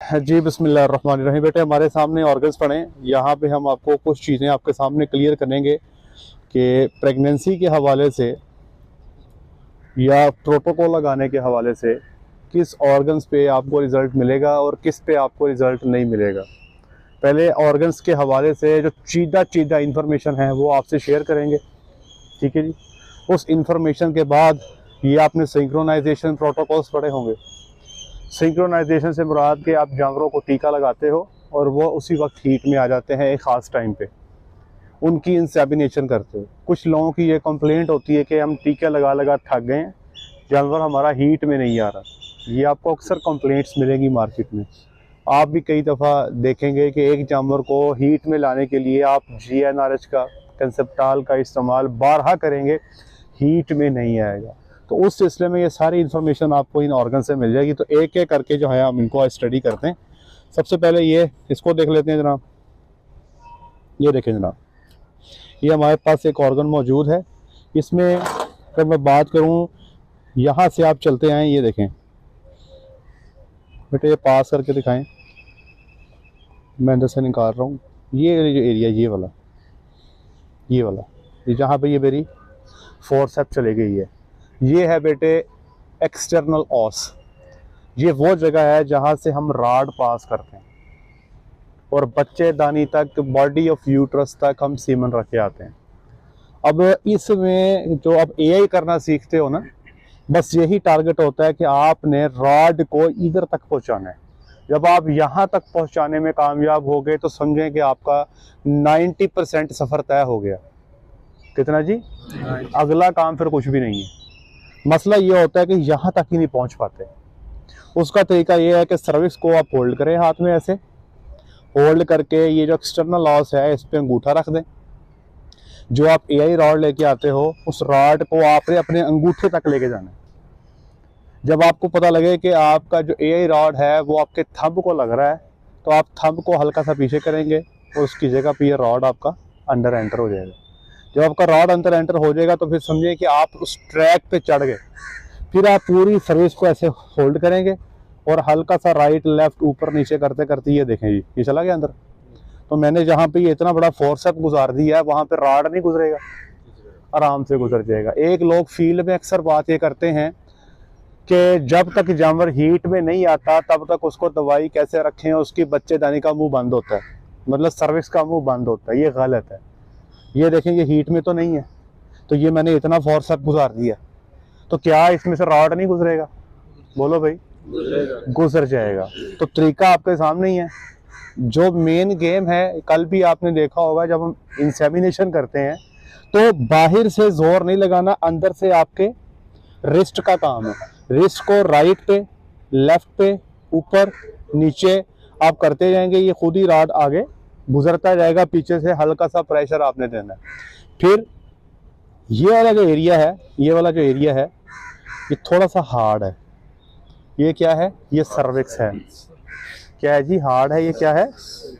जी बिस्मिल्लाहिर्रहमानिर्रहीम। बेटे हमारे सामने ऑर्गन्स पड़े हैं, यहाँ पे हम आपको कुछ चीज़ें आपके सामने क्लियर करेंगे कि प्रेगनेंसी के हवाले से या प्रोटोकॉल लगाने के हवाले से किस ऑर्गन्स पे आपको रिज़ल्ट मिलेगा और किस पे आपको रिज़ल्ट नहीं मिलेगा। पहले ऑर्गन्स के हवाले से जो चीदा इंफॉर्मेशन है वो आपसे शेयर करेंगे, ठीक है जी। उस इंफॉर्मेशन के बाद ये आपने सिंक्रोनाइजेशन प्रोटोकॉल्स पढ़े होंगे। सिंक्रोनाइजेशन से मुराद के आप जानवरों को टीका लगाते हो और वो उसी वक्त हीट में आ जाते हैं एक ख़ास टाइम पे, उनकी इंसेमिनेशन करते हो। कुछ लोगों की ये कंप्लेंट होती है कि हम टीका लगा लगा थक गए हैं, जानवर हमारा हीट में नहीं आ रहा। ये आपको अक्सर कंप्लेंट्स मिलेंगी मार्केट में। आप भी कई दफ़ा देखेंगे कि एक जानवर को हीट में लाने के लिए आप GnRH का, कंसेप्टाल का इस्तेमाल बारहा करेंगे, हीट में नहीं आएगा। तो उस सिलसिले में ये सारी इन्फॉर्मेशन आपको इन ऑर्गन से मिल जाएगी। तो एक एक करके जो है हम इनको स्टडी करते हैं। सबसे पहले ये इसको देख लेते हैं जनाब। ये देखें जनाब, ये हमारे पास एक ऑर्गन मौजूद है। इसमें अगर मैं बात करूँ, यहाँ से आप चलते आएँ, ये देखें बेटे, ये पास करके दिखाएं, मैं अंदर से निकाल रहा हूँ। ये जो एरिया, ये वाला ये जहाँ पे ये मेरी फोर्सेप्स चली गई है, ये है बेटे एक्सटर्नल ऑस। ये वो जगह है जहाँ से हम राड पास करते हैं और बच्चेदानी तक, बॉडी ऑफ यूट्रस तक हम सीमन रख के आते हैं। अब इसमें जो आप AI करना सीखते हो ना, बस यही टारगेट होता है कि आपने राड को इधर तक पहुँचाना है। जब आप यहाँ तक पहुँचाने में कामयाब हो गए तो समझें कि आपका 90% सफ़र तय हो गया। कितना जी? अगला काम फिर कुछ भी नहीं है। मसला ये होता है कि यहाँ तक ही नहीं पहुँच पाते। उसका तरीका ये है कि सर्विस को आप होल्ड करें, हाथ में ऐसे होल्ड करके ये जो एक्सटर्नल लॉस है इस पर अंगूठा रख दें। जो आप AI रॉड लेके आते हो, उस रॉड को आपने अपने अंगूठे तक लेके जाना है। जब आपको पता लगे कि आपका जो AI रॉड है वो आपके थंब को लग रहा है, तो आप थंब को हल्का सा पीछे करेंगे और उसकी जगह पे ये रॉड आपका अंदर एंटर हो जाएगा। जब आपका रॉड अंदर एंटर हो जाएगा तो फिर समझिए कि आप उस ट्रैक पे चढ़ गए। फिर आप पूरी सर्विस को ऐसे होल्ड करेंगे और हल्का सा राइट लेफ्ट ऊपर नीचे करते करते ये देखें जी, ये चला गया अंदर। तो मैंने जहाँ पे ये इतना बड़ा फोर्सअप गुजार दिया है, वहाँ पे रॉड नहीं गुजरेगा, आराम से गुजर जाएगा। एक लोग फील्ड में अक्सर बात ये करते हैं कि जब तक जानवर हीट में नहीं आता तब तक उसको दवाई कैसे रखें, उसकी बच्चेदानी का मुंह बंद होता है, मतलब सर्विस का मुंह बंद होता है। ये गलत है। ये देखें, ये हीट में तो नहीं है, तो ये मैंने इतना फोर्सअप गुजार दिया, तो क्या इसमें से रॉड नहीं गुजरेगा? बोलो भाई, गुजर जाएगा। तो तरीका आपके सामने ही है। जो मेन गेम है, कल भी आपने देखा होगा, जब हम इंसेमिनेशन करते हैं तो बाहर से जोर नहीं लगाना, अंदर से आपके रिस्ट का काम है। रिस्ट को राइट पे, लेफ्ट पे, ऊपर नीचे आप करते जाएंगे, ये खुद ही रॉड आगे गुजरता जाएगा। पीछे से हल्का सा प्रेशर आपने देना है। फिर ये वाला जो एरिया है, ये वाला जो एरिया है, ये थोड़ा सा हार्ड है। ये क्या है? ये सर्विक्स है। क्या है जी? हार्ड है। ये क्या है?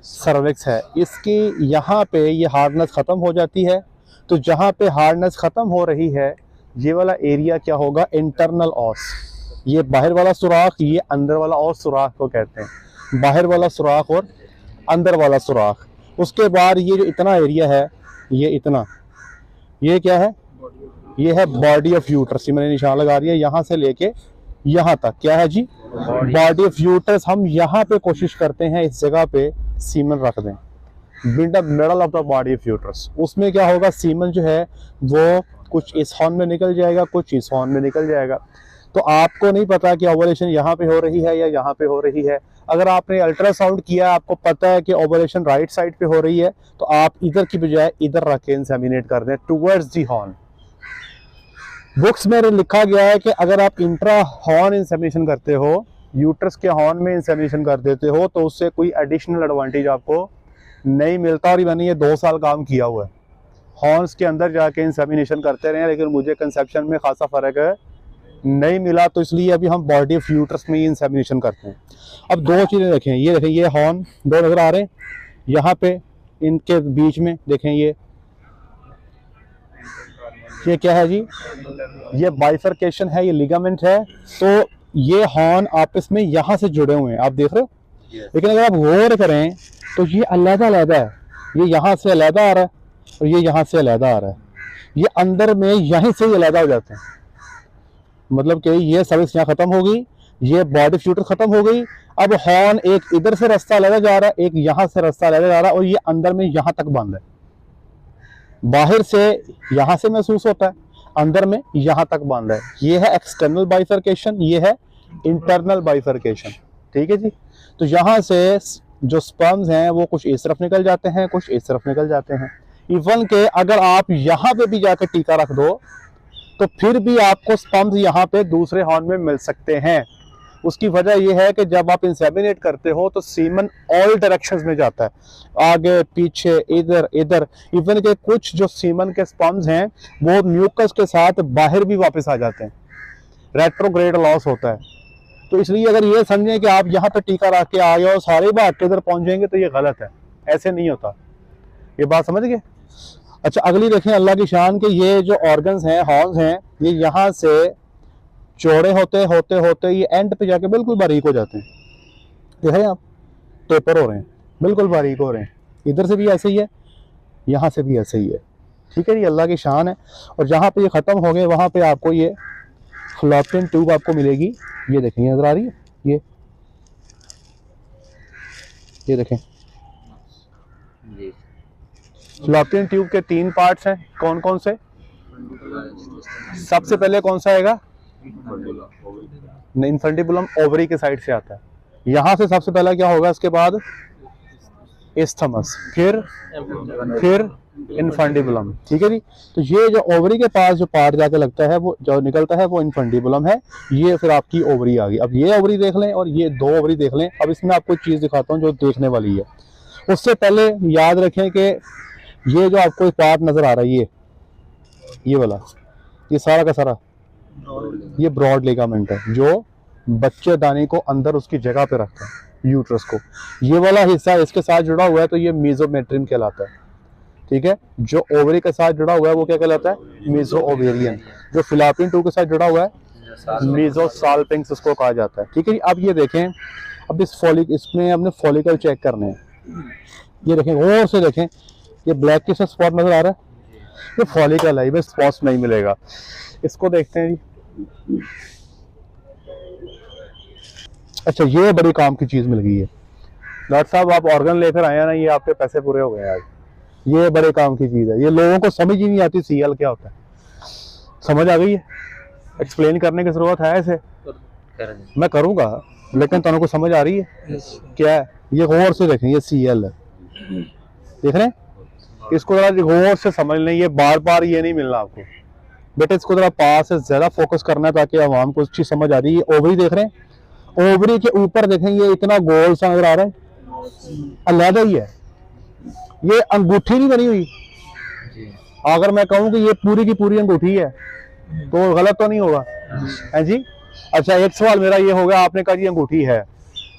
सर्विक्स है। इसकी यहाँ पे ये हार्डनेस ख़त्म हो जाती है। तो जहाँ पे हार्डनेस ख़त्म हो रही है, ये वाला एरिया क्या होगा? इंटरनल ऑस। ये बाहर वाला सुराख, ये अंदर वाला ऑस सुराख को कहते हैं। बाहर वाला सुराख और अंदर वाला सुराख। उसके बाद ये जो इतना एरिया है, ये इतना, ये क्या है? ये है बॉडी ऑफ यूट्रस। मैंने निशान लगा दिया, यहाँ से लेके यहाँ तक। क्या है जी? Body of uterus. हम यहाँ पे कोशिश करते हैं इस जगह पे सीमन रख दें, middle of the body of uterus. उसमें क्या होगा? सीमन जो है वो कुछ इस हॉर्न में निकल जाएगा, कुछ इस हॉर्न में निकल जाएगा। तो आपको नहीं पता कि ओवुलेशन यहाँ पे हो रही है या यहाँ पे हो रही है। अगर आपने अल्ट्रासाउंड किया, आपको पता है कि ओवुलेशन राइट साइड पे हो रही है, तो आप इधर की बजाय इधर रख के इंसेमिनेट कर दें, टुवर्ड्स दी हॉर्न। बुक्स में लिखा गया है कि अगर आप इंट्रा हॉर्न इंसेमिनेशन करते हो, यूट्रस के हॉर्न में इंसेमिनेशन कर देते हो, तो उससे कोई एडिशनल एडवांटेज आपको नहीं मिलता। और मैंने ये 2 साल काम किया हुआ है, हॉर्न्स के अंदर जाके इंसेमिनेशन करते रहे, लेकिन मुझे कंसेप्शन में खासा फ़र्क नहीं मिला। तो इसलिए अभी हम बॉडी ऑफ यूट्रस में ही इंसेमिनेशन करते हैं। अब 2 चीज़ें देखें, ये देखें, ये हॉर्न 2 नज़र आ रहे हैं यहाँ पे, इनके बीच में देखें, ये क्या है जी? ये बाइफरकेशन है, ये लिगामेंट है। तो ये हॉर्न आपस में यहाँ से जुड़े हुए हैं, आप देख रहे हो, लेकिन अगर आप गौर करें तो ये अलग-अलग है, ये यहाँ से अलग आ रहा है और ये यहाँ से अलग आ रहा है, ये अंदर में यहीं से ही अलग हो जाते हैं। मतलब कि ये सर्विस यहाँ खत्म हो गई, ये बॉडी फ्यूटर खत्म हो गई, अब हॉर्न एक इधर से रास्ता अलग जा रहा है, एक यहाँ से रास्ता अलग जा रहा है और ये अंदर में यहाँ तक बंद है। बाहर से यहाँ से महसूस होता है, अंदर में यहाँ तक बंद है। ये है एक्सटर्नल बाइफर्केशन, ये है इंटरनल बाइफर्केशन। ठीक है जी। तो यहाँ से जो स्पर्म्स हैं वो कुछ इस तरफ निकल जाते हैं, कुछ इस तरफ निकल जाते हैं। इवन के अगर आप यहाँ पे भी जाकर टीका रख दो तो फिर भी आपको स्पर्म्स यहाँ पे दूसरे हॉर्न में मिल सकते हैं। उसकी वजह यह है कि जब आप इंसेमिनेट करते हो तो सीमन ऑल डायरेक्शंस में जाता है, आगे पीछे इधर इधर। इवन के कुछ जो सीमन के स्पर्म्स हैं वो म्यूकस के साथ बाहर भी वापस आ जाते हैं, रेट्रोग्रेड लॉस होता है। तो इसलिए अगर ये समझें कि आप यहाँ पे टीका रख के आ गए और सारे भाग के इधर पहुंच जाएंगे तो ये गलत है, ऐसे नहीं होता। ये बात समझ गए। अच्छा, अगली देखें अल्लाह की शान के ये जो ऑर्गन्स हैं, हॉर्न्स हैं, ये यहाँ से चौड़े होते होते होते ये एंड पे जाके बिल्कुल बारीक हो जाते हैं। देख रहे हैं आप, टेपर हो रहे हैं, बिल्कुल बारीक हो रहे हैं। इधर से भी ऐसे ही है, यहाँ से भी ऐसे ही है। ठीक है, ये अल्लाह की शान है। और जहाँ पे ये ख़त्म हो गए वहाँ पे आपको ये फ्लॉपियन ट्यूब आपको मिलेगी। ये देखें, ये नजर आ रही है, ये देखें। फ्लॉपियन ट्यूब के 3 पार्ट्स हैं। कौन कौन से? सबसे पहले कौन सा आएगा? इन्फंटिबुलम ओवरी के साइड से आता है। यहां से सबसे पहला क्या होगा, इसके बाद इस्थमस, फिर इन्फंटिबुलम। ठीक है जी। तो ये जो ओवरी के पास जो पार्ट जाके लगता है, वो जो निकलता है वो इन्फंटिबुलम है। ये फिर आपकी ओवरी आ गई। अब ये ओवरी देख लें और ये 2 ओवरी देख लें। अब इसमें आपको एक चीज दिखाता हूँ जो देखने वाली है। उससे पहले याद रखें कि ये जो आपको एक पार्ट नजर आ रहा है, ये वाला, ये सारा का सारा ये ब्रॉड लिगामेंट है जो बच्चे दाने को अंदर उसकी जगह पे रखता है, यूट्रस को। ये वाला हिस्सा इसके साथ जुड़ा हुआ है तो ये मीजोमेट्रियम कहलाता है। ठीक है, जो ओवरी के साथ जुड़ा हुआ है वो क्या कहलाता है? Meso ovarian. जो फिलापियन ट्यूब के साथ जुड़ा हुआ है मीजोसाल्पिंग्स उसको कहा जाता है। ठीक है, अब ये देखें, अब इसमें अपने फॉलिकल चेक करने हैं। ये देखें, गौर से देखें, ये ब्लैक के साथ स्पॉट नजर आ रहा है, ये फॉलिकल है, इसमें स्पॉट्स नहीं मिलेगा। इसको देखते हैं जी। अच्छा, ये बड़ी काम की चीज मिल गई है। डॉक्टर साहब आप ऑर्गन लेकर आए हैं ना, ये आपके पैसे पूरे हो गए आज। ये बड़े काम की चीज है, ये लोगों को समझ ही नहीं आती सीएल क्या होता है। समझ आ गई है? एक्सप्लेन करने की जरूरत है इसे? मैं करूंगा, लेकिन तुमको समझ आ रही है क्या है? ये गौर से देखें, ये सीएल है, देख रहे हैं? इसको जरा गौर से समझ लें, ये बार बार ये नहीं मिलना आपको बेटे। इसको जरा पास से ज्यादा फोकस करना है ताकि आवाम को अच्छी समझ आ रही है। ओवरी देख रहे हैं, ओवरी के ऊपर देखें, ये इतना गोल सा नजर आ रहा है, अलग ही है। ये अंगूठी नहीं बनी हुई। अगर मैं कहूं कि ये पूरी की पूरी अंगूठी है तो गलत तो नहीं होगा, है जी? अच्छा, एक सवाल मेरा ये होगा, आपने कहा जी अंगूठी है।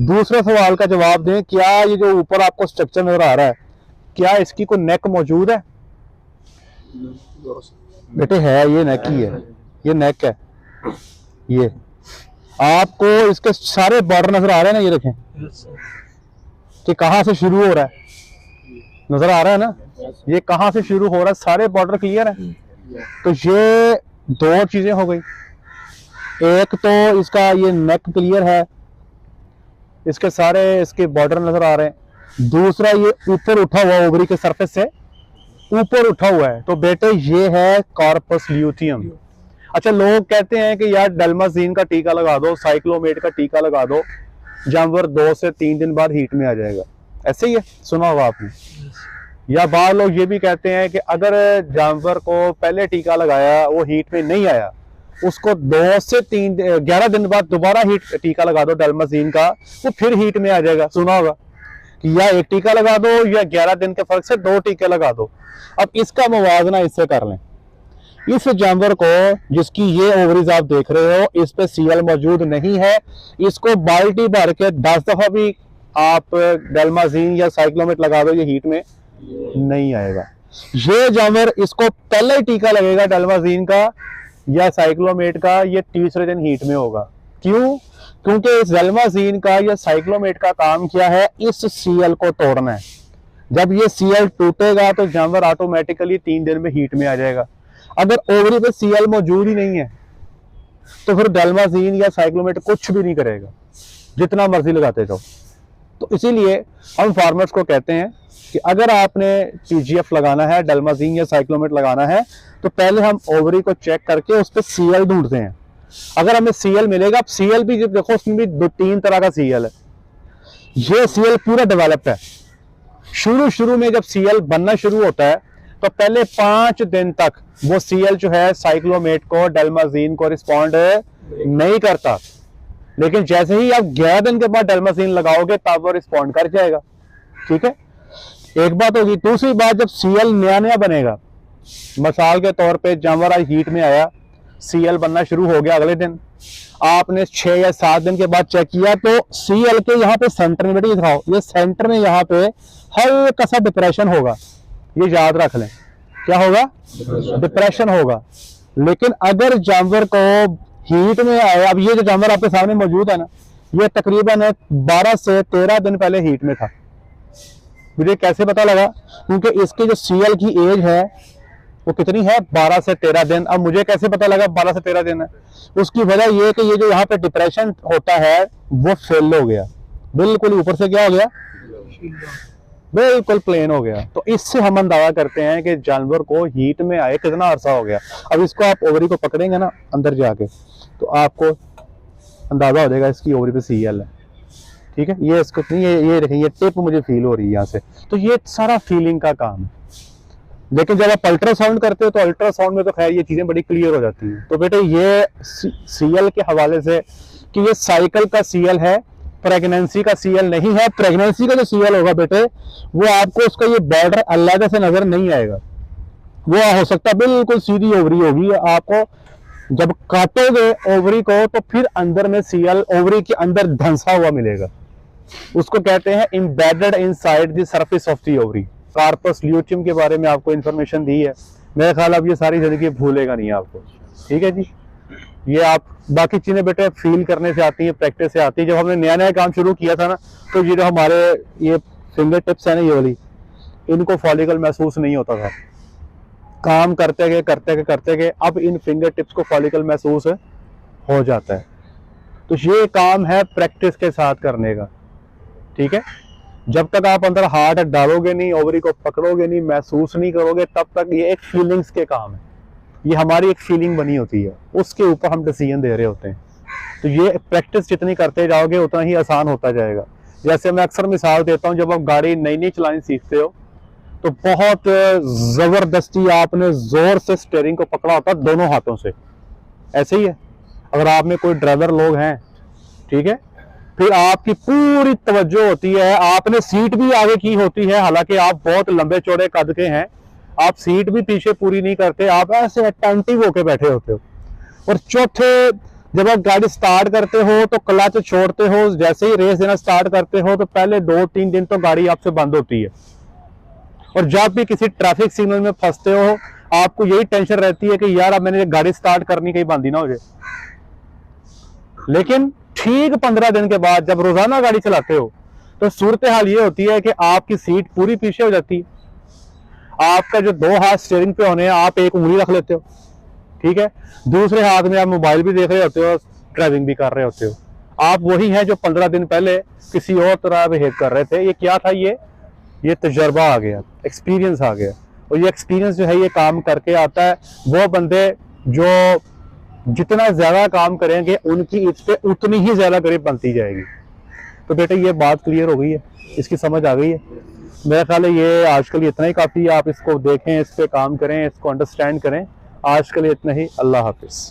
दूसरे सवाल का जवाब दें, क्या ये जो ऊपर आपको स्ट्रक्चर नजर आ रहा है, क्या इसकी कोई नेक मौजूद है? बेटे है, ये नेक ही है, ये नेक है। ये आपको इसके सारे बॉर्डर नजर आ रहे हैं ना, ये देखें कि कहां से शुरू हो रहा है, नजर आ रहा है ना? ये कहां से शुरू हो रहा है, सारे बॉर्डर क्लियर है। तो ये 2 चीजें हो गई। एक तो इसका ये नेक क्लियर है, इसके सारे इसके बॉर्डर नजर आ रहे हैं। दूसरा, ये ऊपर उठा हुआ, ओवरी के सरफेस से ऊपर उठा हुआ है, तो बेटे ये है कॉर्पस ल्यूटियम। अच्छा, लोग कहते हैं कि यार डलमाजीन का टीका लगा दो, साइक्लोमेट का टीका लगा दो, जानवर 2 से 3 दिन बाद हीट में आ जाएगा। ऐसे ही है, सुना होगा आपने। या बाहर लोग ये भी कहते हैं कि अगर जानवर को पहले टीका लगाया, वो हीट में नहीं आया, उसको 2 से 11 दिन बाद दोबारा टीका लगा दो डलमाजीन का, वो फिर हीट में आ जाएगा। सुना होगा कि या 1 टीका लगा दो या 11 दिन के फर्क से 2 टीके लगा दो। अब इसका मुवाजना इससे कर लें। इस जानवर को, जिसकी ये ओवरीज आप देख रहे हो, इस पे सीएल मौजूद नहीं है, इसको बाल्टी भर के 10 दफा भी आप डलमाजीन या साइक्लोमेट लगा दो, ये हीट में नहीं आएगा। ये जानवर, इसको पहले ही टीका लगेगा डलमाजीन का या साइक्लोमेट का, ये तीसरे दिन हीट में होगा। क्यों? क्योंकि इस डेल्माजीन का या साइक्लोमेट का काम क्या है, इस सीएल को तोड़ना है। जब ये सीएल टूटेगा तो जानवर ऑटोमेटिकली 3 दिन में हीट में आ जाएगा। अगर ओवरी पे सीएल मौजूद ही नहीं है तो फिर डेल्माजीन या साइक्लोमेट कुछ भी नहीं करेगा, जितना मर्जी लगाते जाओ। तो इसीलिए हम फार्मर्स को कहते हैं कि अगर आपने पीजीएफ लगाना है, डेल्माजीन या साइक्लोमेट लगाना है, तो पहले हम ओवरी को चेक करके उस पर सीएल ढूंढते हैं। अगर हमें सीएल मिलेगा, सीएल भी जब देखो उसमें भी 2-3 तरह का सीएल है। ये सीएल पूरा डेवलप्ड है। शुरू में जब सीएल बनना शुरू होता है तो पहले 5 दिन तक वो सीएल जो है साइक्लोमेट को, डेल्माजीन को रिस्पॉन्ड नहीं करता, लेकिन जैसे ही आप 11 दिन के बाद डेल्माजीन लगाओगे तब वो रिस्पॉन्ड कर जाएगा। ठीक है, एक बात होगी। दूसरी बात, जब सीएल नया बनेगा, मिसाल के तौर पे जानवर आज हीट में आया, सीएल बनना शुरू हो गया, अगले दिन आपने 6 या 7 दिन के बाद चेक किया तो सीएल के यहाँ पे सेंटर में, बेटे दिखाओ, ये सेंटर में यहाँ पे हल्का सा डिप्रेशन होगा। ये याद रख लें, क्या होगा? डिप्रेशन होगा। लेकिन अगर जानवर को हीट में आया, अब ये जो जानवर आपके सामने मौजूद है ना, ये तकरीबन 12 से 13 दिन पहले हीट में था। मुझे कैसे पता लगा? क्योंकि इसकी जो सीएल की एज है वो कितनी है? 12 से 13 दिन। अब मुझे कैसे पता लगा 12 से 13 दिन है? उसकी वजह ये कि ये जो यहाँ पे डिप्रेशन होता है वो फेल हो गया, बिल्कुल ऊपर से क्या हो गया? बिल्कुल प्लेन हो गया। तो इससे हम अंदाजा करते हैं कि जानवर को हीट में आए कितना अरसा हो गया। अब इसको आप ओवरी को पकड़ेंगे ना अंदर जाके, तो आपको अंदाजा हो जाएगा इसकी ओवरी पे सीएल है। ठीक है, ये इसको नहीं, ये देखें, ये टिप मुझे फील हो रही है यहाँ से। तो ये सारा फीलिंग का काम है। लेकिन जब आप अल्ट्रासाउंड करते हो तो अल्ट्रासाउंड में तो खैर ये चीजें बड़ी क्लियर हो जाती हैं। तो बेटे ये सीएल के हवाले से कि ये साइकिल का सीएल है, प्रेगनेंसी का सीएल नहीं है। प्रेगनेंसी का जो सीएल होगा बेटे, वो आपको उसका ये बॉर्डर अलग से नजर नहीं आएगा। वो हो सकता है बिल्कुल सीधी ओवरी होगी, आपको जब काटोगे ओवरी को तो फिर अंदर में सीएल ओवरी के अंदर धंसा हुआ मिलेगा। उसको कहते हैं embedded inside the surface of the ovary. Corpus luteum के बारे में आपको इन्फॉर्मेशन दी है, मेरे ख्याल अब ये सारी जिंदगी भूलेगा नहीं आपको। ठीक है जी, ये आप बाकी चीजें बेटे फील करने से आती हैं, प्रैक्टिस से आती है। जब हमने नया काम शुरू किया था ना, तो ये जो हमारे ये फिंगर टिप्स है ना, ये वाली, इनको फॉलिकल महसूस नहीं होता था। काम करते गए अब इन फिंगर टिप्स को फॉलिकल महसूस हो जाता है। तो ये काम है प्रैक्टिस के साथ करने का। ठीक है, जब तक आप अंदर हाथ डालोगे नहीं, ओवरी को पकड़ोगे नहीं, महसूस नहीं करोगे, तब तक ये एक फीलिंग्स के काम है। ये हमारी एक फीलिंग बनी होती है, उसके ऊपर हम डिसीजन दे रहे होते हैं। तो ये प्रैक्टिस जितनी करते जाओगे उतना ही आसान होता जाएगा। जैसे मैं अक्सर मिसाल देता हूँ, जब आप गाड़ी नई चलानी सीखते हो तो बहुत जबरदस्ती आपने जोर से स्टीयरिंग को पकड़ा होता है दोनों हाथों से, ऐसे ही है। अगर आप में कोई ड्राइवर लोग हैं, ठीक है, फिर आपकी पूरी तवज्जो होती है, आपने सीट भी आगे की होती है, हालांकि आप बहुत लंबे चौड़े कद के हैं, आप सीट भी पीछे पूरी नहीं करते, आप ऐसे अटेंटिव होके बैठे होते हो। और चौथे, जब आप गाड़ी स्टार्ट करते हो तो क्लच छोड़ते हो, जैसे ही रेस देना स्टार्ट करते हो तो पहले 2-3 दिन तो गाड़ी आपसे बंद होती है। और जब भी किसी ट्रैफिक सिग्नल में फंसते हो, आपको यही टेंशन रहती है कि यार अब मैंने गाड़ी स्टार्ट करनी कहीं बंद ही ना हो जाए। लेकिन ठीक 15 दिन के बाद जब रोजाना गाड़ी चलाते हो तो सूरत हाल ये होती है कि आपकी सीट पूरी पीछे हो जाती है, आपका जो 2 हाथ स्टीयरिंग पे होने हैं, आप एक उंगली रख लेते हो, ठीक है, दूसरे हाथ में आप मोबाइल भी देख रहे होते हो, ड्राइविंग भी कर रहे होते हो। आप वही हैं जो 15 दिन पहले किसी और तरह बिहेव कर रहे थे। ये क्या था? ये तजर्बा आ गया, एक्सपीरियंस आ गया। और ये एक्सपीरियंस जो है ये काम करके आता है। वो बंदे जो जितना ज्यादा काम करेंगे उनकी इस पे उतनी ही ज्यादा ग्रिप बनती जाएगी। तो बेटे ये बात क्लियर हो गई है, इसकी समझ आ गई है। मेरा ख्याल है ये आज के लिए इतना ही काफी है। आप इसको देखें, इस पे काम करें, इसको अंडरस्टैंड करें। आज के लिए इतना ही। अल्लाह हाफिज।